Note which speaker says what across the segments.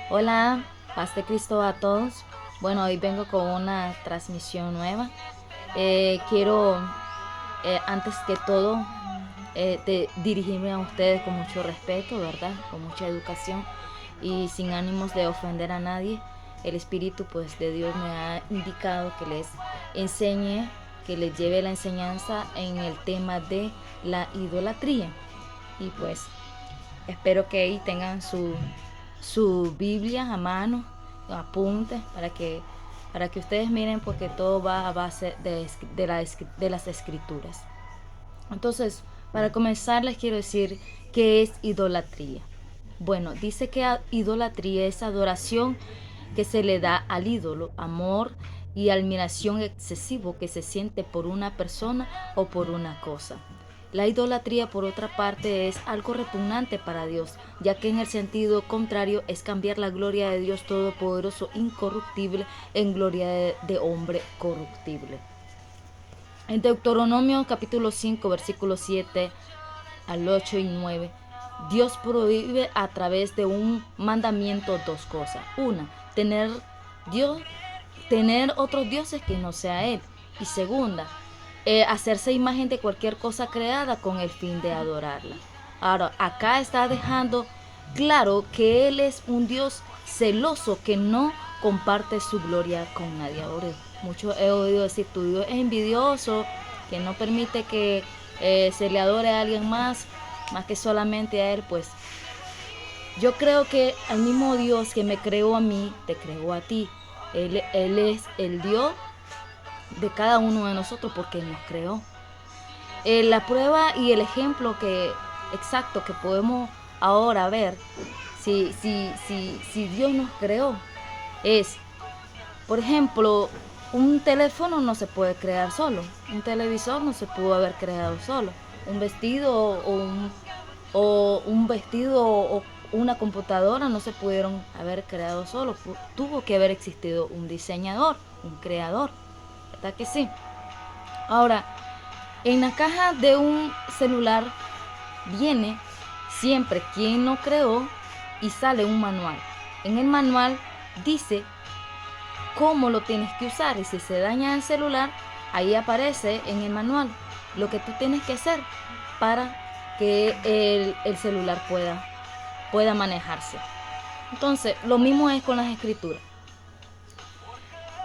Speaker 1: Hola, paz de Cristo a todos. Bueno, hoy vengo con una transmisión nueva. Quiero, antes que todo, dirigirme a ustedes con mucho respeto, ¿verdad? Con mucha educación y sin ánimos de ofender a nadie. El Espíritu, pues, de Dios me ha indicado que les enseñe, que les lleve la enseñanza en el tema de la idolatría. Y pues espero que ahí tengan su Biblia a mano, apuntes para que ustedes miren, porque todo va a base de las escrituras. Entonces, para comenzar les quiero decir qué es idolatría. Bueno, dice que idolatría es adoración que se le da al ídolo, amor y admiración excesivo que se siente por una persona o por una cosa. La idolatría, por otra parte, es algo repugnante para Dios, ya que en el sentido contrario es cambiar la gloria de Dios Todopoderoso, incorruptible, en gloria de hombre corruptible. En Deuteronomio capítulo 5, versículos 7 al 8 y 9, Dios prohíbe a través de un mandamiento dos cosas. Una, Dios, tener otros dioses que no sea Él. Y segunda, hacerse imagen de cualquier cosa creada con el fin de adorarla. Ahora, acá está dejando claro que Él es un Dios celoso que no comparte su gloria con nadie. Ahora, mucho he oído decir, tu Dios es envidioso, que no permite que se le adore a alguien más que solamente a Él. Pues yo creo que al mismo Dios que me creó a mí, te creó a ti. Él es el Dios de cada uno de nosotros porque Él nos creó. La prueba y el ejemplo exacto que podemos ahora ver si Dios nos creó es, por ejemplo, un teléfono no se puede crear solo, un televisor no se pudo haber creado solo, un vestido o un vestido o una computadora no se pudieron haber creado solo, tuvo que haber existido un diseñador, un creador, ¿verdad que sí? Ahora, en la caja de un celular viene siempre quien lo creó y sale un manual. En el manual dice cómo lo tienes que usar, y si se daña el celular, ahí aparece en el manual lo que tú tienes que hacer para que el celular pueda manejarse. Entonces, lo mismo es con las escrituras.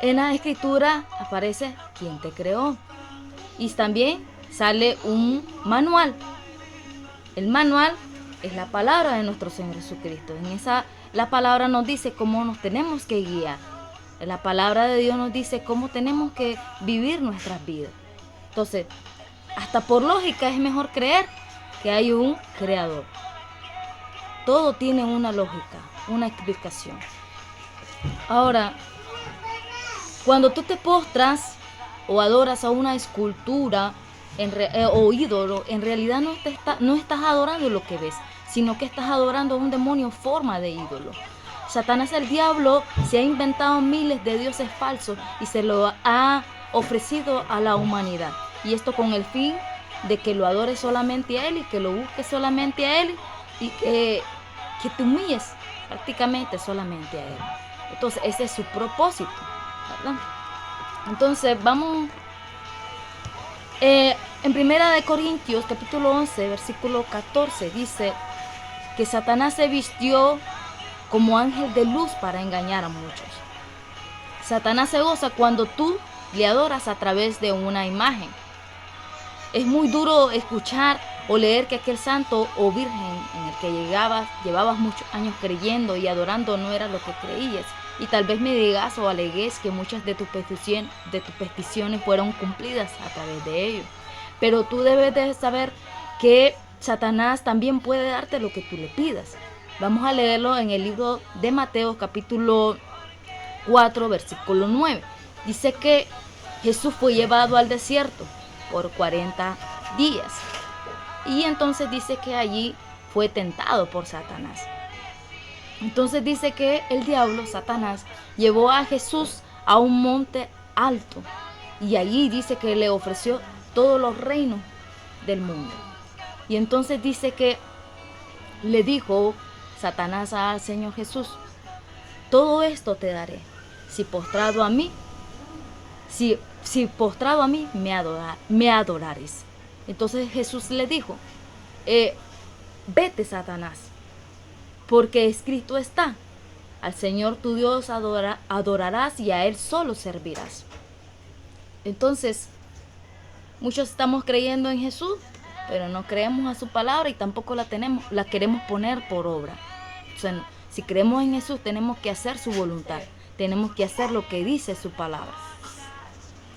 Speaker 1: En la escritura aparece quién te creó y también sale un manual. El manual es la palabra de nuestro Señor Jesucristo. La palabra nos dice cómo nos tenemos que guiar. La palabra de Dios nos dice cómo tenemos que vivir nuestras vidas. Entonces, hasta por lógica es mejor creer que hay un creador. Todo tiene una lógica, una explicación. Ahora, cuando tú te postras o adoras a una escultura o ídolo, en realidad no estás adorando lo que ves, sino que estás adorando a un demonio en forma de ídolo. Satanás, el diablo, se ha inventado miles de dioses falsos y se lo ha ofrecido a la humanidad. Y esto con el fin de que lo adores solamente a él y que lo busques solamente a él y que te humilles prácticamente solamente a él. Entonces ese es su propósito, ¿verdad? Entonces vamos en Primera de Corintios capítulo 11 versículo 14 dice que Satanás se vistió como ángel de luz para engañar a muchos. Satanás se goza cuando tú le adoras a través de una imagen. Es muy duro escuchar o leer que aquel santo o virgen en el que llevabas muchos años creyendo y adorando no era lo que creías. Y tal vez me digas o alegues que muchas de tus peticiones fueron cumplidas a través de ello. Pero tú debes de saber que Satanás también puede darte lo que tú le pidas. Vamos a leerlo en el libro de Mateo capítulo 4 versículo 9. Dice que Jesús fue llevado al desierto por 40 días. Y entonces dice que allí fue tentado por Satanás. Entonces dice que el diablo, Satanás, llevó a Jesús a un monte alto y allí dice que le ofreció todos los reinos del mundo. Y entonces dice que le dijo Satanás al Señor Jesús, todo esto te daré, si postrado a mí, si postrado a mí me adorares. Entonces Jesús le dijo, vete, Satanás, porque escrito está, al Señor tu Dios adorarás y a Él solo servirás. Entonces, muchos estamos creyendo en Jesús, pero no creemos a su palabra y tampoco la queremos poner por obra. O sea, si creemos en Jesús, tenemos que hacer su voluntad, tenemos que hacer lo que dice su palabra.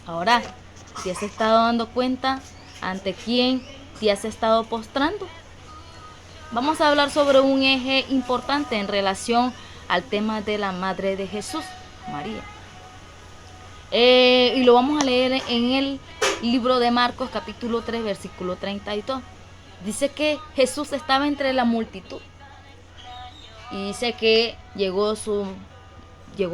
Speaker 1: Ahora, ¿te has estado dando cuenta ante quién te has estado postrando? Vamos a hablar sobre un eje importante en relación al tema de la Madre de Jesús, María. Y lo vamos a leer en el libro de Marcos, capítulo 3, versículo 32. Dice que Jesús estaba entre la multitud. Y dice que llegó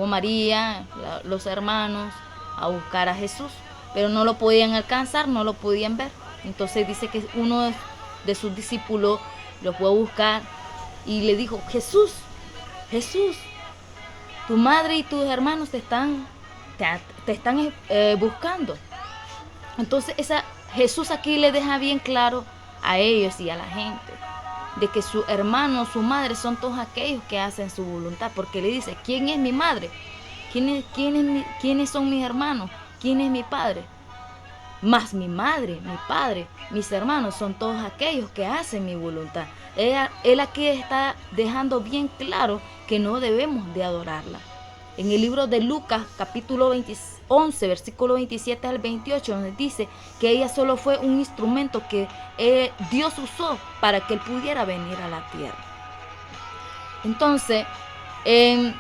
Speaker 1: María, los hermanos, a buscar a Jesús, pero no lo podían alcanzar, no lo podían ver. Entonces dice que uno de sus discípulos lo fue a buscar y le dijo, Jesús, tu madre y tus hermanos te están buscando. Entonces Jesús aquí le deja bien claro a ellos y a la gente de que su hermano, su madre son todos aquellos que hacen su voluntad, porque le dice, ¿quién es mi madre? ¿Quiénes son mis hermanos? ¿Quién es mi padre? Más mi madre, mi padre, mis hermanos son todos aquellos que hacen mi voluntad. Él aquí está dejando bien claro que no debemos de adorarla. En el libro de Lucas, capítulo 11, versículo 27 al 28, donde dice que ella solo fue un instrumento que Dios usó para que él pudiera venir a la tierra. Entonces, en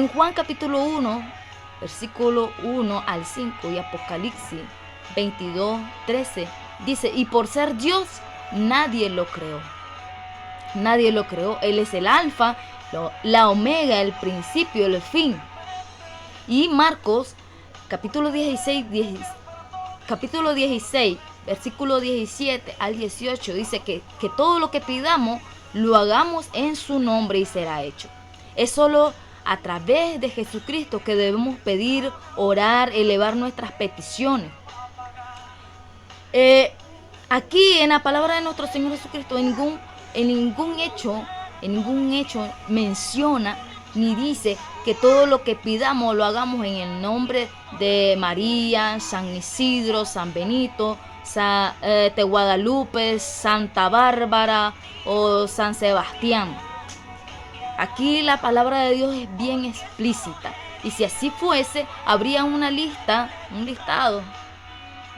Speaker 1: Juan capítulo 1, versículo 1 al 5 y Apocalipsis 22, 13, dice, y por ser Dios, nadie lo creó. Nadie lo creó. Él es el alfa, la omega, el principio, el fin. Y Marcos, capítulo 16, versículo 17 al 18, dice que todo lo que pidamos, lo hagamos en su nombre y será hecho. Es solo a través de Jesucristo que debemos pedir, orar, elevar nuestras peticiones. Aquí en la palabra de nuestro Señor Jesucristo, en ningún hecho menciona ni dice que todo lo que pidamos lo hagamos en el nombre de María, San Isidro, San Benito, de Guadalupe, Santa Bárbara o San Sebastián. Aquí la palabra de Dios es bien explícita. Y si así fuese, habría un listado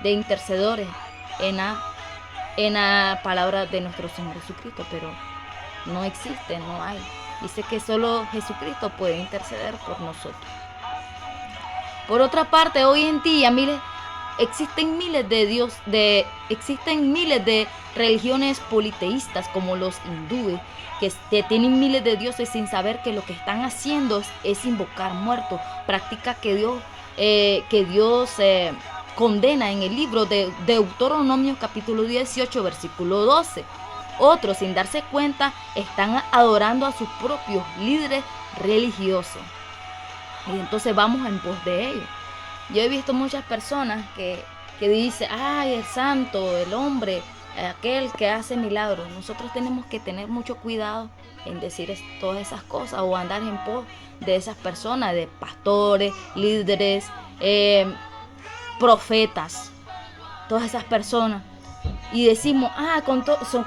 Speaker 1: de intercedores en la palabra de nuestro Señor Jesucristo, pero no existe, no hay. Dice que solo Jesucristo puede interceder por nosotros. Por otra parte, hoy en día existen miles de religiones politeístas como los hindúes que tienen miles de dioses sin saber que lo que están haciendo es invocar muertos, práctica que Dios condena en el libro de Deuteronomio capítulo 18 versículo 12. Otros, sin darse cuenta, están adorando a sus propios líderes religiosos. Y entonces vamos en pos de ellos. Yo he visto muchas personas que dicen, ay, el santo, el hombre, aquel que hace milagros. Nosotros tenemos que tener mucho cuidado en decir todas esas cosas o andar en pos de esas personas, de pastores, líderes, profetas, todas esas personas. Y decimos,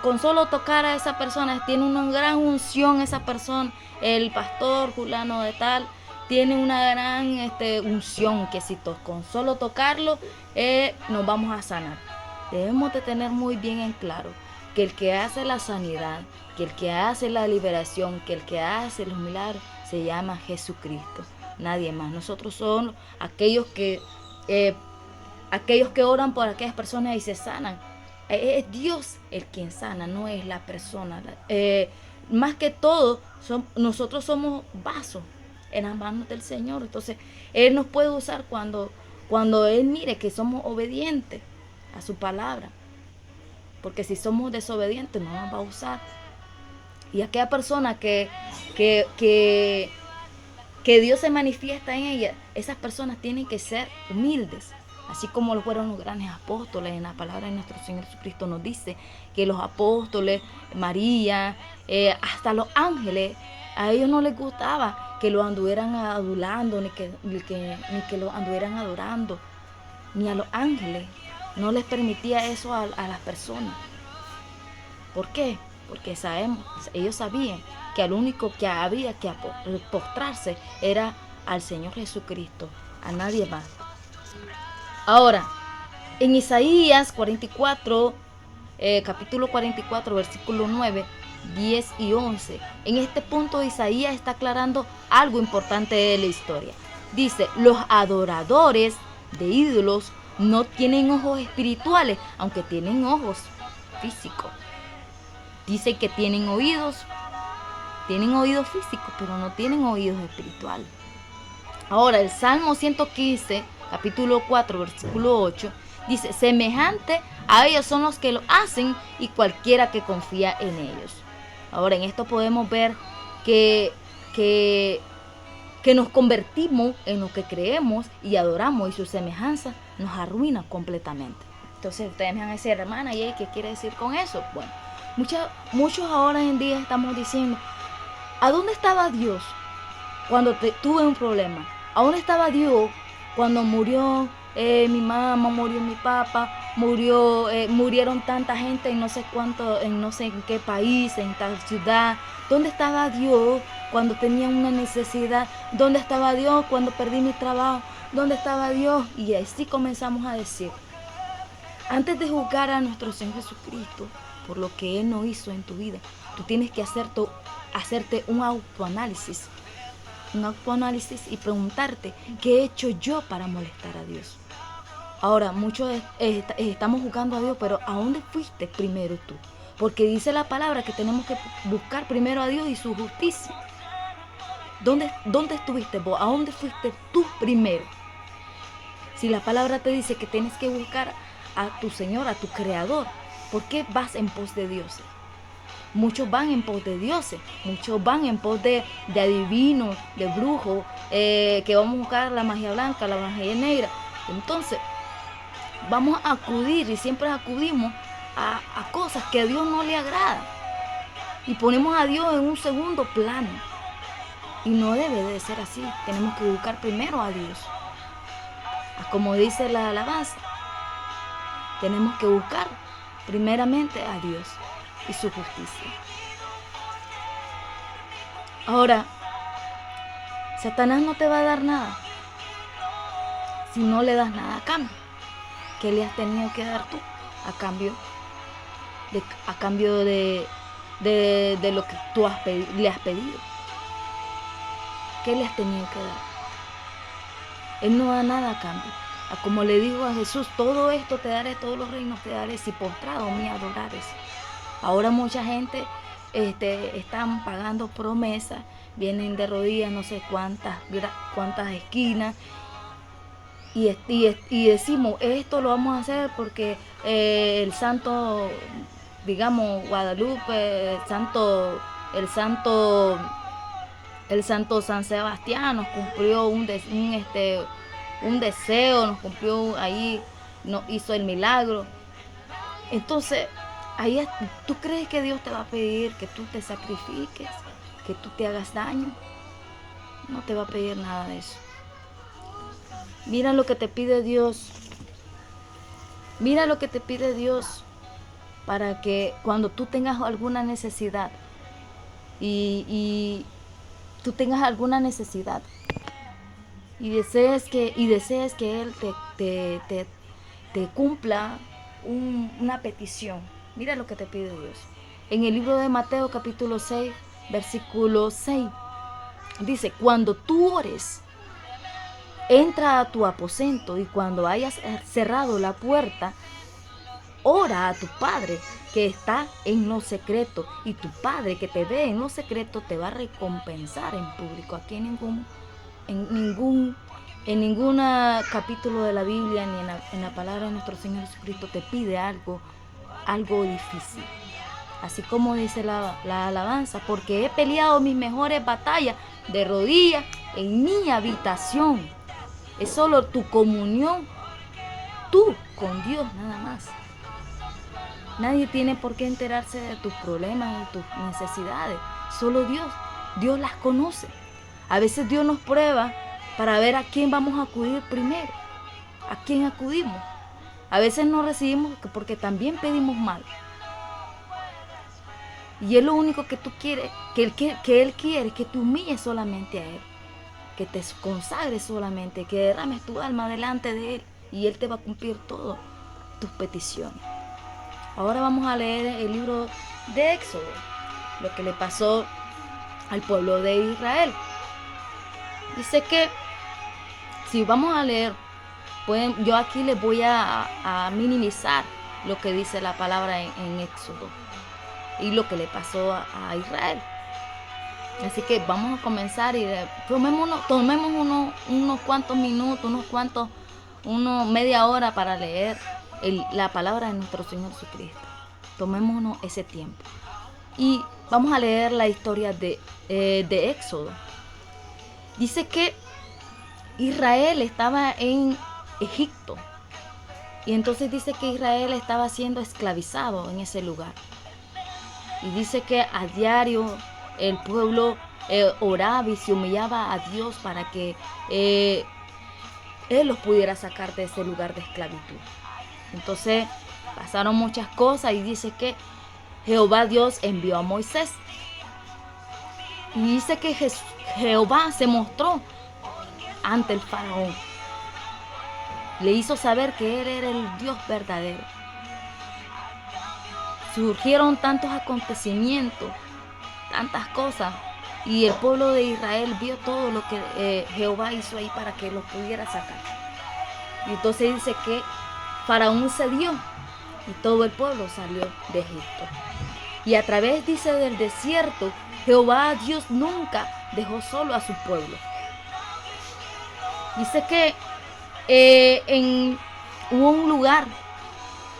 Speaker 1: con solo tocar a esa persona, tiene una gran unción esa persona, el pastor fulano de tal, tiene una gran unción que si con solo tocarlo nos vamos a sanar. Debemos de tener muy bien en claro que el que hace la sanidad, que el que hace la liberación, que el que hace los milagros, se llama Jesucristo, nadie más. Nosotros somos aquellos que oran por aquellas personas y se sanan. Es Dios el quien sana, no es la persona. Más que todo, nosotros somos vasos en las manos del Señor. Entonces, Él nos puede usar cuando Él mire que somos obedientes a su palabra. Porque si somos desobedientes, no nos va a usar. Y aquella persona que que Dios se manifiesta en ellas, esas personas tienen que ser humildes. Así como lo fueron los grandes apóstoles. En la palabra de nuestro Señor Jesucristo nos dice que los apóstoles, María, hasta los ángeles, a ellos no les gustaba que los anduvieran adulando, ni que los anduvieran adorando, ni a los ángeles. No les permitía eso a las personas. ¿Por qué? Porque ellos sabían que al único que había que postrarse era al Señor Jesucristo, a nadie más. Ahora, en Isaías 44, capítulo 44, versículo 9, 10 y 11, en este punto Isaías está aclarando algo importante de la historia. Dice, los adoradores de ídolos no tienen ojos espirituales, aunque tienen ojos físicos. Dice que tienen oídos físicos, pero no tienen oídos espirituales. Ahora, el Salmo 115, capítulo 4, versículo 8, dice, semejante a ellos son los que lo hacen y cualquiera que confía en ellos. Ahora, en esto podemos ver que nos convertimos en lo que creemos y adoramos, y su semejanza nos arruina completamente. Entonces ustedes me van a decir, hermana, ¿y qué quiere decir con eso? Bueno, muchos ahora en día estamos diciendo, ¿a dónde estaba Dios cuando tuve un problema? ¿A dónde estaba Dios cuando murió mi mamá, murió mi papá, murieron tanta gente en no sé cuánto, en no sé en qué país, en tal ciudad? ¿Dónde estaba Dios cuando tenía una necesidad? ¿Dónde estaba Dios cuando perdí mi trabajo? ¿Dónde estaba Dios? Y así comenzamos a decir. Antes de juzgar a nuestro Señor Jesucristo por lo que Él no hizo en tu vida, tú tienes que hacerte un autoanálisis y preguntarte, ¿qué he hecho yo para molestar a Dios? Ahora, muchos estamos juzgando a Dios, pero ¿a dónde fuiste primero tú? Porque dice la palabra que tenemos que buscar primero a Dios y su justicia. ¿Dónde estuviste vos? ¿A dónde fuiste tú primero? Si la palabra te dice que tienes que buscar a tu Señor, a tu Creador, ¿por qué vas en pos de dioses? Muchos van en pos de dioses, muchos van en pos de adivinos, de brujos, que vamos a buscar la magia blanca, la magia negra. Entonces, vamos a acudir y siempre acudimos a cosas que a Dios no le agrada. Y ponemos a Dios en un segundo plano. Y no debe de ser así. Tenemos que buscar primero a Dios. Como dice la alabanza, tenemos que buscar primeramente a Dios y su justicia. Ahora, Satanás no te va a dar nada si no le das nada a cambio. ¿Qué le has tenido que dar tú a cambio de lo que tú le has pedido? ¿Qué le has tenido que dar? Él no da nada a cambio. Como le dijo a Jesús, todo esto te daré, todos los reinos te daré, si postrado me adorares. Ahora mucha gente están pagando promesas, vienen de rodillas no sé cuántas esquinas, y decimos, esto lo vamos a hacer porque el santo, digamos, Guadalupe, el santo San Sebastián nos cumplió un deseo, nos cumplió ahí, nos hizo el milagro. Entonces, ahí tú crees que Dios te va a pedir que tú te sacrifiques, que tú te hagas daño. No te va a pedir nada de eso. Mira lo que te pide Dios. Mira lo que te pide Dios para que cuando tú tengas alguna necesidad y tú tengas alguna necesidad y desees que Él te cumpla una petición. Mira lo que te pide Dios. En el libro de Mateo capítulo 6, versículo 6, dice, cuando tú ores, entra a tu aposento y cuando hayas cerrado la puerta, ora a tu Padre que está en lo secreto, y tu Padre que te ve en lo secreto te va a recompensar en público. Aquí en ningún capítulo de la Biblia ni en la palabra de nuestro Señor Jesucristo te pide algo difícil. Así como dice la alabanza, porque he peleado mis mejores batallas de rodillas en mi habitación. Es solo tu comunión, tú con Dios nada más. Nadie tiene por qué enterarse de tus problemas y tus necesidades. Solo Dios. Dios las conoce. A veces Dios nos prueba para ver a quién vamos a acudir primero. ¿A quién acudimos? A veces no recibimos porque también pedimos mal. Y es lo único que tú quieres, que Él quiere, que te humilles solamente a Él. Que te consagres solamente, que derrames tu alma delante de Él. Y Él te va a cumplir todas tus peticiones. Ahora vamos a leer el libro de Éxodo, lo que le pasó al pueblo de Israel. Dice que, si vamos a leer, yo aquí les voy a minimizar lo que dice la palabra en Éxodo y lo que le pasó a Israel. Así que vamos a comenzar y tomemos unos cuantos minutos, media hora para leer la palabra de nuestro Señor Jesucristo. Tomémonos ese tiempo. Y vamos a leer la historia de Éxodo. Dice que Israel estaba en Egipto. Y entonces dice que Israel estaba siendo esclavizado en ese lugar. Y dice que a diario el pueblo oraba y se humillaba a Dios para que Él los pudiera sacar de ese lugar de esclavitud. Entonces pasaron muchas cosas y dice que Jehová Dios envió a Moisés. Y dice que Jehová se mostró ante el faraón. Le hizo saber que Él era el Dios verdadero. Surgieron tantos acontecimientos, tantas cosas, y el pueblo de Israel vio todo lo que Jehová hizo ahí para que lo pudiera sacar. Y entonces dice que Faraón cedió y todo el pueblo salió de Egipto. Y a través, dice, del desierto, Jehová Dios nunca dejó solo a su pueblo. Dice que hubo un lugar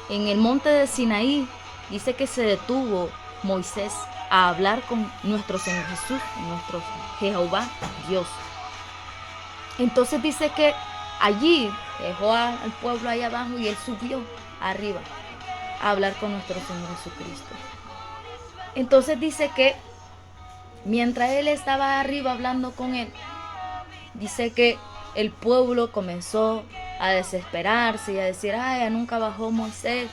Speaker 1: en el monte de Sinaí, dice que se detuvo Moisés a hablar con nuestro Señor Jesús, nuestro Jehová Dios. Entonces dice que allí dejó al pueblo ahí abajo y él subió arriba a hablar con nuestro Señor Jesucristo. Entonces dice que mientras él estaba arriba hablando con él, dice que el pueblo comenzó a desesperarse y a decir, ay, ya nunca bajó Moisés.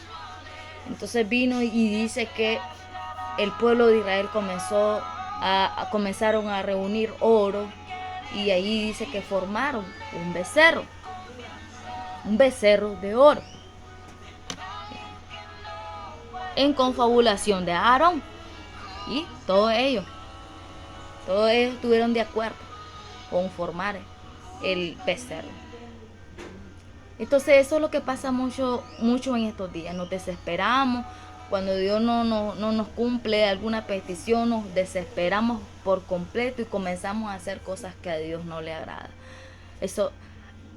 Speaker 1: Entonces vino y dice que el pueblo de Israel comenzaron a reunir oro, y ahí dice que formaron un becerro de oro, en confabulación de Aarón, y todos ellos estuvieron de acuerdo con formar el becerro. Entonces eso es lo que pasa mucho en estos días. Nos desesperamos cuando Dios no nos cumple alguna petición, nos desesperamos por completo y comenzamos a hacer cosas que a Dios no le agrada. Eso,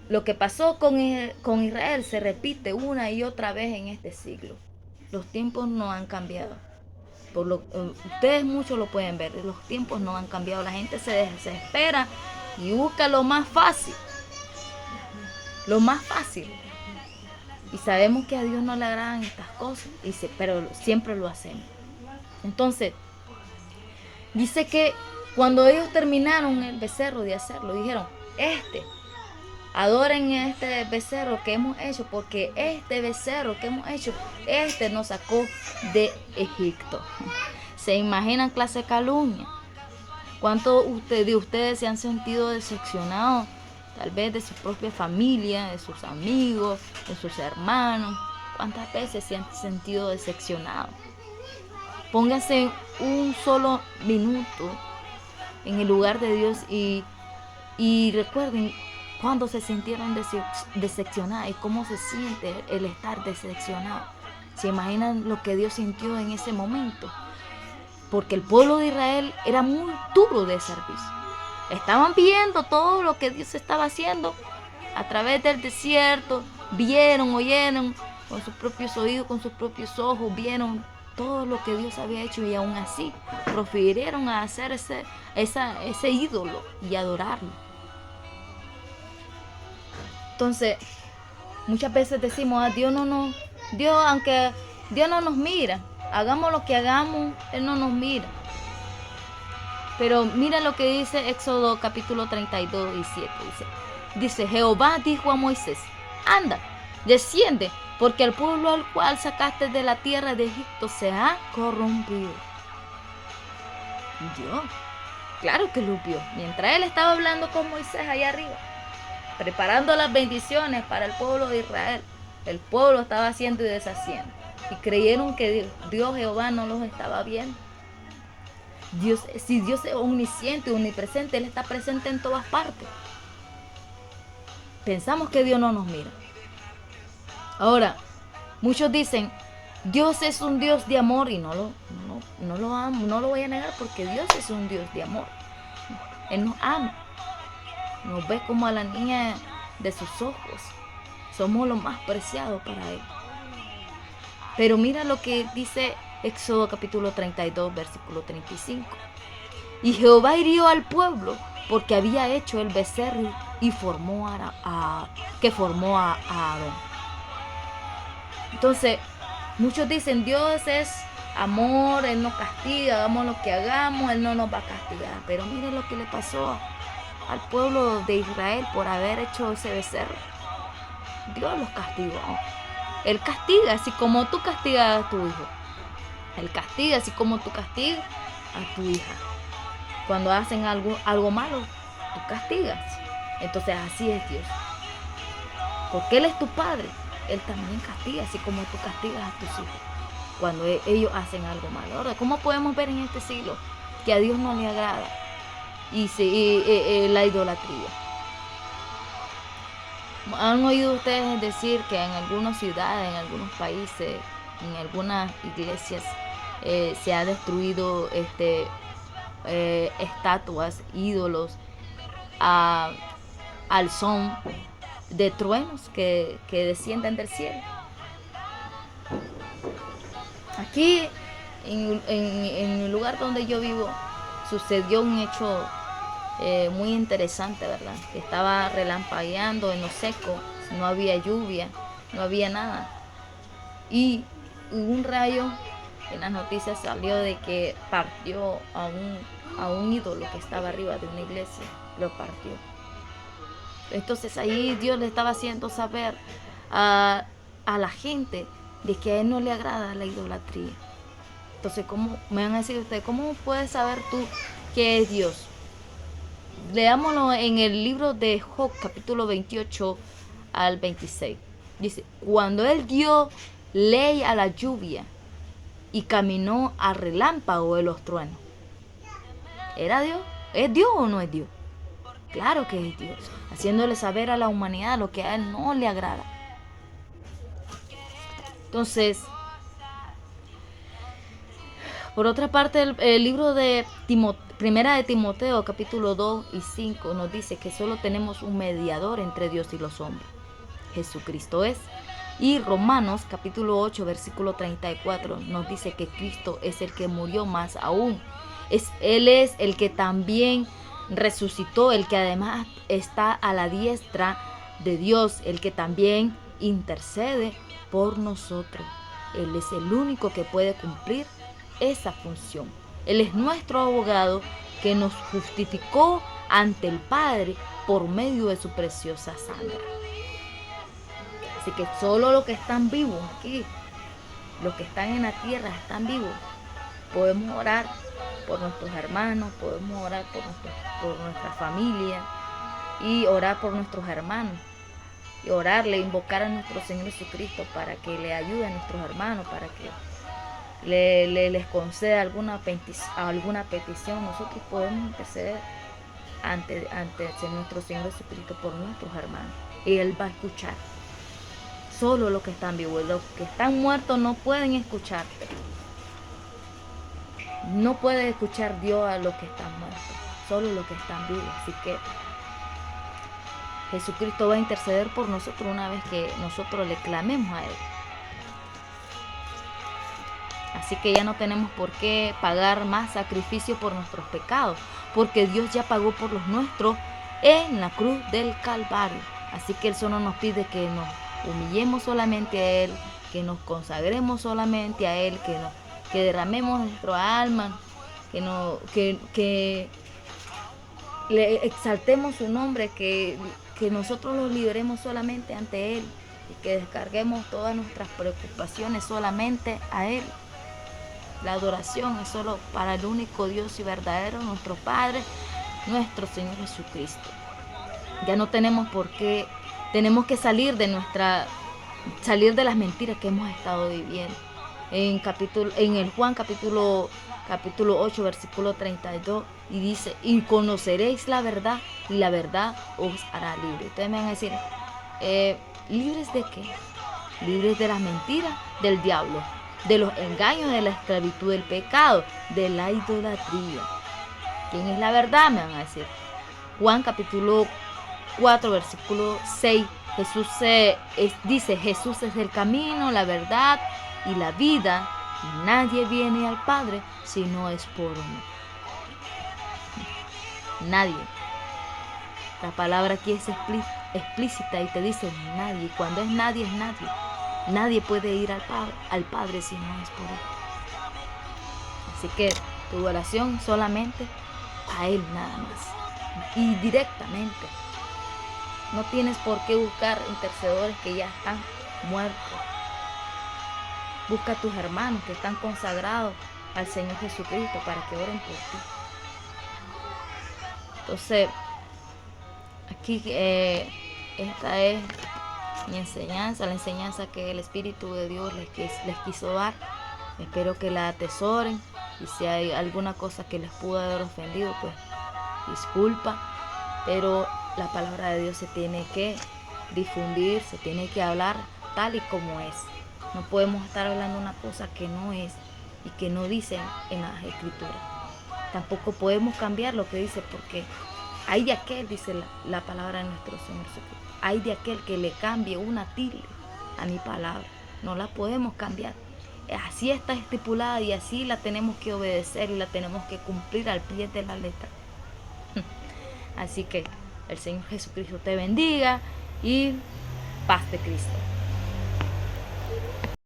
Speaker 1: lo que pasó con Israel se repite una y otra vez en este siglo. Los tiempos no han cambiado. Ustedes muchos lo pueden ver, los tiempos no han cambiado. La gente se desespera y busca lo más fácil. Y sabemos que a Dios no le agradan estas cosas, pero siempre lo hacemos. Entonces, dice que cuando ellos terminaron el becerro de hacerlo, dijeron, adoren este becerro que hemos hecho, porque este becerro que hemos hecho, nos sacó de Egipto. ¿Se imaginan clase de calumnia? ¿Cuántos de ustedes se han sentido decepcionados? Tal vez de su propia familia, de sus amigos, de sus hermanos. ¿Cuántas veces se han sentido decepcionados? Pónganse un solo minuto en el lugar de Dios y recuerden cuando se sintieron decepcionados y cómo se siente el estar decepcionado. ¿Se imaginan lo que Dios sintió en ese momento? Porque el pueblo de Israel era muy duro de servicio. Estaban viendo todo lo que Dios estaba haciendo a través del desierto. Oyeron con sus propios oídos, con sus propios ojos, vieron todo lo que Dios había hecho, y aún así profirieron a hacer ese ídolo y adorarlo. Entonces, muchas veces decimos, Dios, aunque Dios no nos mira, hagamos lo que hagamos, Él no nos mira. Pero mira lo que dice Éxodo capítulo 32 y 7. Dice, Jehová dijo a Moisés, anda, desciende, porque el pueblo al cual sacaste de la tierra de Egipto se ha corrompido. Dios, claro que lo vio. Mientras él estaba hablando con Moisés allá arriba, preparando las bendiciones para el pueblo de Israel, el pueblo estaba haciendo y deshaciendo. Y creyeron que Dios Jehová no los estaba viendo. Si Dios es omnisciente, omnipresente, Él está presente en todas partes. Pensamos que Dios no nos mira. Ahora, muchos dicen, Dios es un Dios de amor, y no lo voy a negar, porque Dios es un Dios de amor. Él nos ama. Nos ve como a la niña de sus ojos. Somos lo más preciado para Él. Pero mira lo que dice Éxodo capítulo 32, versículo 35. Y Jehová hirió al pueblo porque había hecho el becerro y formó a Aarón. Entonces, muchos dicen, Dios es amor, Él nos castiga, hagamos lo que hagamos, Él no nos va a castigar. Pero miren lo que le pasó al pueblo de Israel por haber hecho ese becerro. Dios los castigó. Él castiga así como tú castigas a tu hijo. Él castiga así como tú castigas a tu hija. Cuando hacen algo malo, tú castigas. Entonces así es Dios. Porque Él es tu padre. Él también castiga así como tú castigas a tus hijos cuando ellos hacen algo malo. Ahora, ¿cómo podemos ver en este siglo que a Dios no le agrada y la idolatría? ¿Han oído ustedes decir que en algunas ciudades, en algunos países, en algunas iglesias se ha destruido estatuas, ídolos al son de truenos que descienden del cielo? Aquí en el lugar donde yo vivo sucedió un hecho muy interesante, ¿verdad? Que estaba relampagueando en lo seco, no había lluvia, no había nada. Y un rayo en las noticias salió de que partió a un ídolo que estaba arriba de una iglesia, lo partió. Entonces ahí Dios le estaba haciendo saber a la gente de que a Él no le agrada la idolatría. Entonces, ¿cómo me van a decir ustedes? ¿Cómo puedes saber tú qué es Dios? Leámoslo en el libro de Job, capítulo 28 al 26. Dice, cuando Él dio ley a la lluvia y caminó al relámpago de los truenos, ¿era Dios? ¿Es Dios o no es Dios? Claro que es Dios, haciéndole saber a la humanidad lo que a Él no le agrada. Entonces, por otra parte, el libro de Primera de Timoteo, capítulo 2 y 5, nos dice que solo tenemos un mediador entre Dios y los hombres. Jesucristo es. Y Romanos, capítulo 8, versículo 34, nos dice que Cristo es el que murió, más aún. Él es el que también resucitó, el que además está a la diestra de Dios, el que también intercede por nosotros. Él es el único que puede cumplir esa función. Él es nuestro abogado que nos justificó ante el Padre por medio de su preciosa sangre. Así que solo los que están vivos aquí, los que están en la tierra, están vivos. Podemos orar por nuestros hermanos, podemos orar por nuestra familia y orar por nuestros hermanos. Y orarle, invocar a nuestro Señor Jesucristo para que le ayude a nuestros hermanos, para que les conceda alguna petición. Nosotros podemos interceder ante nuestro Señor Jesucristo por nuestros hermanos. Y Él va a escuchar. Solo los que están vivos. Los que están muertos no pueden escucharte. No puede escuchar Dios a los que están muertos. Solo los que están vivos. Así que Jesucristo va a interceder por nosotros una vez que nosotros le clamemos a Él. Así que ya no tenemos por qué pagar más sacrificio por nuestros pecados, porque Dios ya pagó por los nuestros en la cruz del Calvario. Así que Él solo nos pide que nos humillemos solamente a Él, que nos consagremos solamente a Él, que derramemos nuestra alma, que le exaltemos su nombre, que nosotros los liberemos solamente ante Él y que descarguemos todas nuestras preocupaciones solamente a Él. La adoración es solo para el único Dios y verdadero, nuestro Padre, nuestro Señor Jesucristo. Ya no tenemos por qué, tenemos que salir de las mentiras que hemos estado viviendo. En el Juan capítulo 8, versículo 32, y dice, y conoceréis la verdad, y la verdad os hará libre. Ustedes me van a decir, ¿libres de qué? Libres de las mentiras del diablo, de los engaños, de la esclavitud del pecado, de la idolatría. ¿Quién es la verdad? Me van a decir. Juan capítulo 4, versículo 6, dice, Jesús es el camino, la verdad y la vida, y nadie viene al Padre si no es por mí. Nadie. La palabra aquí es explícita y te dice nadie. Y cuando es nadie, es nadie. Nadie puede ir al Padre si no es por Él. Así que tu oración solamente a Él nada más. Y directamente. No tienes por qué buscar intercedores que ya están muertos. Busca a tus hermanos que están consagrados al Señor Jesucristo para que oren por ti. Entonces, aquí esta es mi enseñanza, la enseñanza que el Espíritu de Dios les quiso dar. Espero que la atesoren, y si hay alguna cosa que les pudo haber ofendido, pues disculpa, pero la palabra de Dios se tiene que difundir, se tiene que hablar tal y como es. No podemos estar hablando una cosa que no es y que no dice en las Escrituras. Tampoco podemos cambiar lo que dice, porque hay de aquel, dice la palabra de nuestro Señor Jesucristo, hay de aquel que le cambie una tilde a mi palabra. No la podemos cambiar. Así está estipulada y así la tenemos que obedecer y la tenemos que cumplir al pie de la letra. Así que el Señor Jesucristo te bendiga y paz de Cristo.